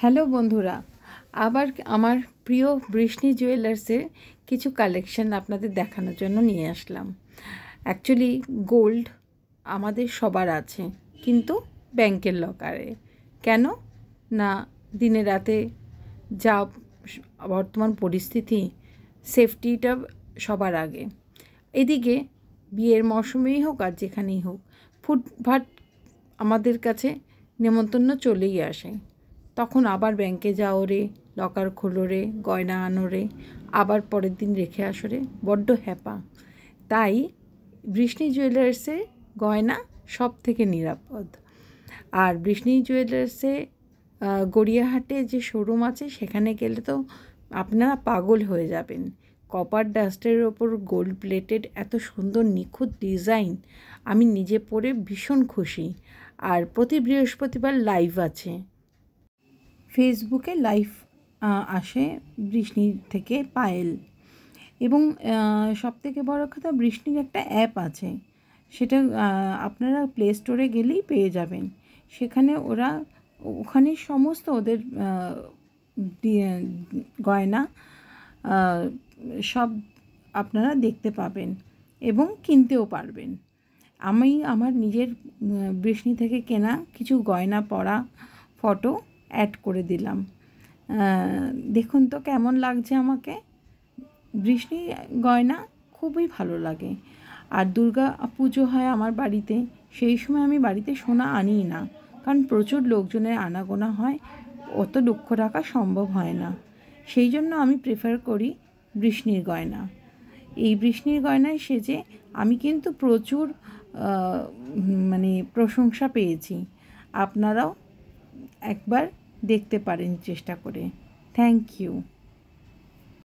Hello বন্ধুরা, আবার আমার প্রিয় বৃষ্ণি জুয়েলার্সের কিছু কালেকশন আপনাদের দেখানোর জন্য নিয়ে আসলাম। অ্যাকচুয়ালি গোল্ড আমাদের সবার আছে, কিন্তু ব্যাংকের লকারে। কেন না, দিনে রাতে যা বর্তমান পরিস্থিতি, সেফটিটা সবার আগে। এদিকে বিয়ের মৌসুমেই হোক আর যেখানেই হোক, ফুটফাট আমাদের কাছে নেমন্তন্ন চলেই আসে। তখন আবার ব্যাংকে যাও রে, লকার খোলো রে, গয়না আনো রে, আবার পরের দিন রেখে আসো রে, বড্ড হ্যাপা। তাই বৃষ্ণি জুয়েলার্সে গয়না সব থেকে নিরাপদ। আর বৃষ্ণি জুয়েলার্সে গড়িয়াহাটে যে শোরুম আছে, সেখানে গেলে তো আপনারা পাগল হয়ে যাবেন। কপার ডাস্টের ওপর গোল্ড প্লেটেড এত সুন্দর নিখুঁত ডিজাইন, আমি নিজে পরে ভীষণ খুশি। আর প্রতি বৃহস্পতিবার লাইভ আছে, ফেসবুকে লাইভ আসে বৃষ্ণির থেকে পায়েল। এবং সবথেকে বড় কথা, বৃষ্ণির একটা অ্যাপ আছে, সেটা আপনারা প্লে স্টোরে গেলেই পেয়ে যাবেন। সেখানে ওখানে সমস্ত ওদের গয়না সব আপনারা দেখতে পাবেন এবং কিনতেও পারবেন। আমি আমার নিজের বৃষ্ণি থেকে কেনা কিছু গয়না পরা ফটো অ্যাড করে দিলাম। দেখুন তো কেমন লাগছে আমাকে। বৃষ্ণি গয়না খুবই ভালো লাগে। আর দুর্গা পুজো হয় আমার বাড়িতে, সেই সময় আমি বাড়িতে সোনা আনিই না, কারণ প্রচুর লোকজনের আনাগোনা হয়, অত লক্ষ্য রাখা সম্ভব হয় না। সেই জন্য আমি প্রেফার করি বৃষ্ণির গয়না। এই বৃষ্ণির গয়নায় সেজে আমি কিন্তু প্রচুর প্রশংসা পেয়েছি। আপনারাও একবার দেখতে পারেন চেষ্টা করে। Thank you.